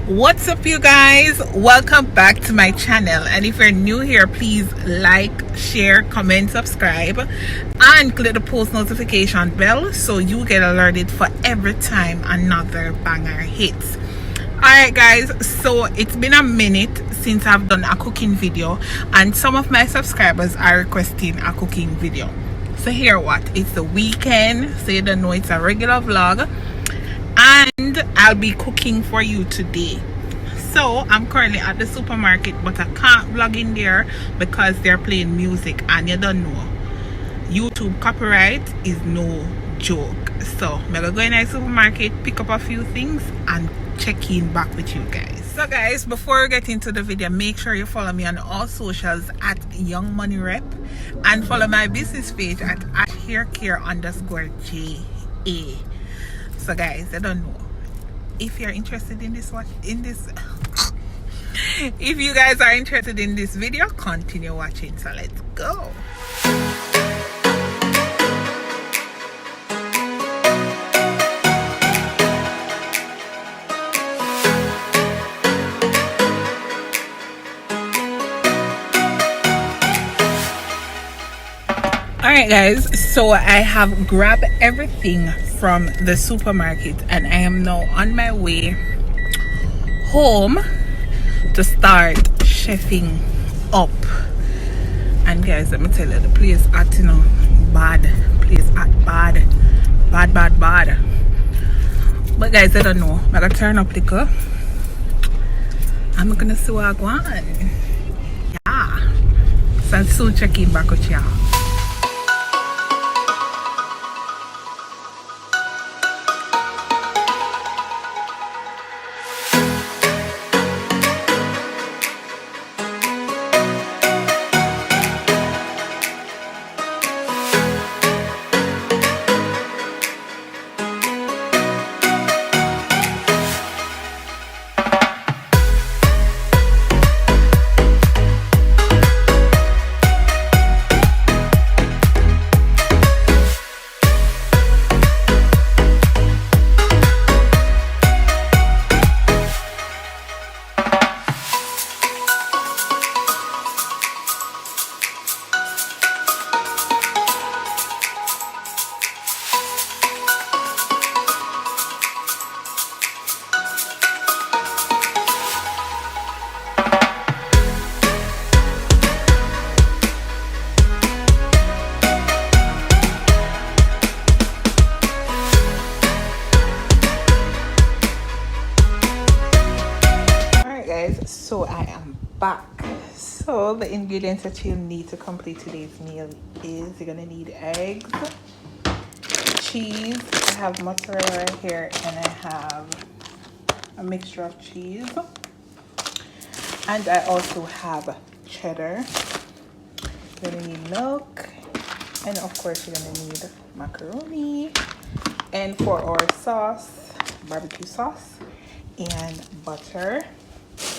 What's up, you guys? Welcome back to my channel, and if you're new here, please like, share, comment, subscribe, and click the post notification bell so you get alerted for every time another banger hits. Alright guys, so it's been a minute since I've done a cooking video, and some of my subscribers are requesting a cooking video. So here what, it's the weekend, so you don't know it's a regular vlog, and I'll be cooking for you today. So I'm currently at the supermarket, but I can't vlog in there because they're playing music, and you don't know, YouTube copyright is no joke. So I'm gonna go in the supermarket, pick up a few things, and check in back with you guys. So guys, before we get into the video, make sure you follow me on all socials at Young Money Rep, and follow my business page at @haircare_JA. So guys, I don't know if you're interested in this if you guys are interested in this video, continue watching. So let's go. Alright guys, so I have grabbed everything from the supermarket, and I am now on my way home to start chefing up. And guys, let me tell you, the place at, you know, bad. Place at bad. Bad. But guys, I don't know, I'm gonna turn up the car. I'm gonna see what I want. Yeah. So I'll soon check in back with y'all. So I am back. So the ingredients that you need to complete today's meal is you're gonna need eggs, cheese. I have mozzarella right here, and I have a mixture of cheese, and I also have cheddar. You're gonna need milk, and of course you're gonna need macaroni, and for our sauce, barbecue sauce, and butter,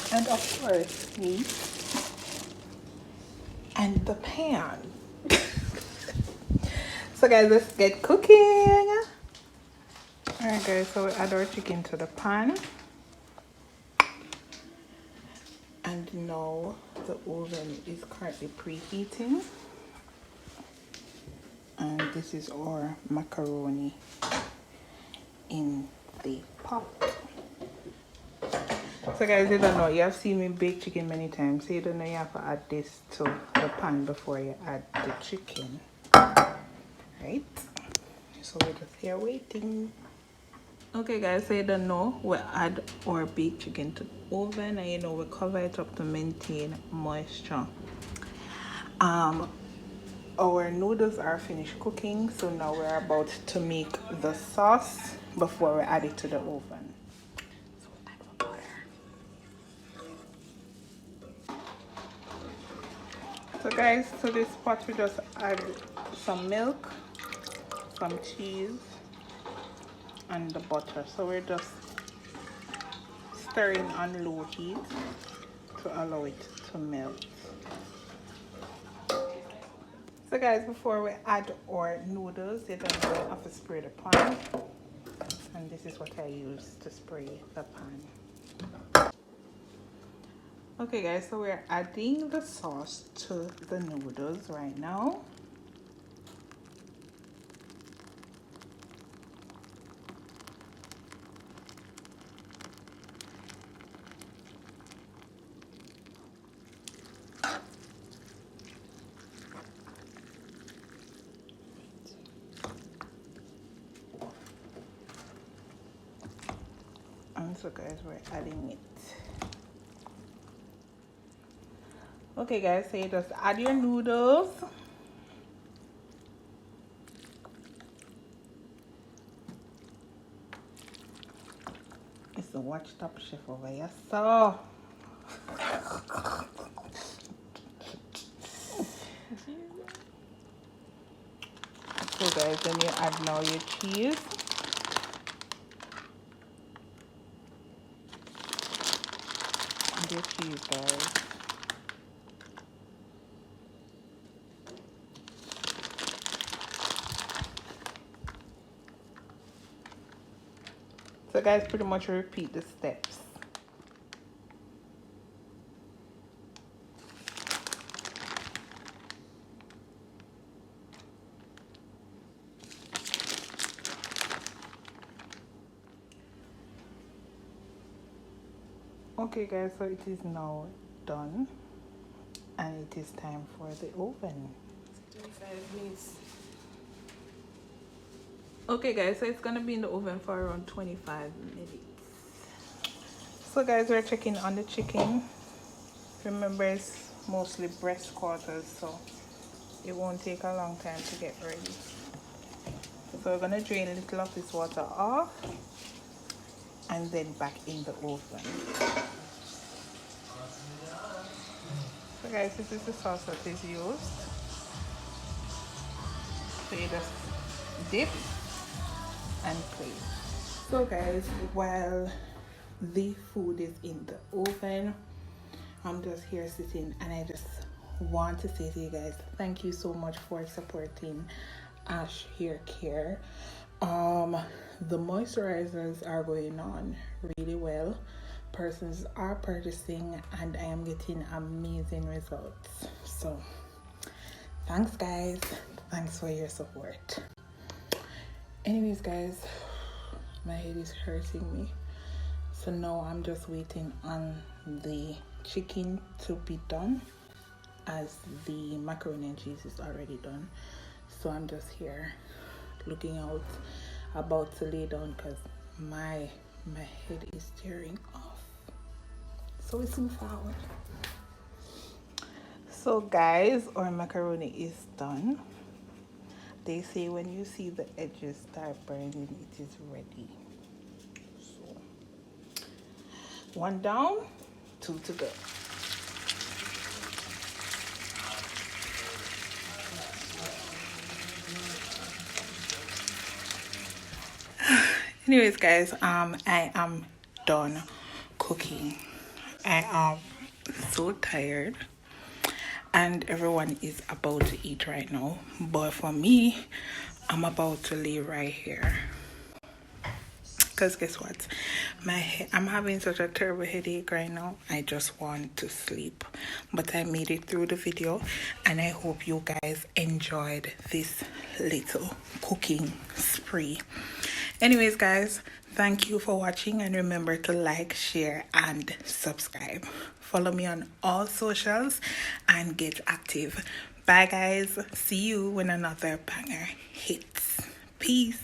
and of course meat, and the pan. So guys, let's get cooking. Alright guys, so we add our chicken to the pan, and now the oven is currently preheating, and this is our macaroni in the pot. So guys, you don't know, you have seen me bake chicken many times, so you don't know you have to add this to the pan before you add the chicken, right? So we're just here waiting. Okay guys, so you don't know, we add our baked chicken to the oven, and you know, we cover it up to maintain moisture. Our noodles are finished cooking, so now we're about to make the sauce before we add it to the oven. So guys, to this pot we just add some milk, some cheese, and the butter. So we're just stirring on low heat to allow it to melt. So guys, before we add our noodles, you're going to have to spray the pan. And this is what I use to spray the pan. Okay guys, so we're adding the sauce to the noodles right now. And so guys, we're adding it. Okay guys, so you just add your noodles. It's the Watch Top Chef over here. So guys, then you add now your cheese. And your cheese guys. So guys, pretty much repeat the steps. Okay guys, so it is now done and it is time for the oven. 25 minutes. Okay guys, so it's gonna be in the oven for around 25 minutes. So guys, we're checking on the chicken. Remember, it's mostly breast quarters, so it won't take a long time to get ready. So we're gonna drain a little of this water off and then back in the oven. So guys, this is the sauce that is used. So you just dip and place. So guys, while the food is in the oven, I'm just here sitting and I just want to say to you guys, thank you so much for supporting Ash Hair Care. The moisturizers are going on really well. Persons are purchasing and I am getting amazing results. So thanks guys, thanks for your support. Anyways guys, my head is hurting me, so now I'm just waiting on the chicken to be done, as the macaroni and cheese is already done. So I'm just here looking out, about to lay down because my head is tearing off. So it's move forward. So guys, our macaroni is done. They say when you see the edges start burning, it is ready. So 1 down, 2 to go. Anyways guys, I am done cooking. I am so tired and everyone is about to eat right now, but for me, I'm about to lay right here because guess what, I'm having such a terrible headache right now. I just want to sleep, but I made it through the video and I hope you guys enjoyed this little cooking spree. Anyways guys, thank you for watching and remember to like, share and subscribe. Follow me on all socials and get active. Bye guys, see you when another banger hits. Peace.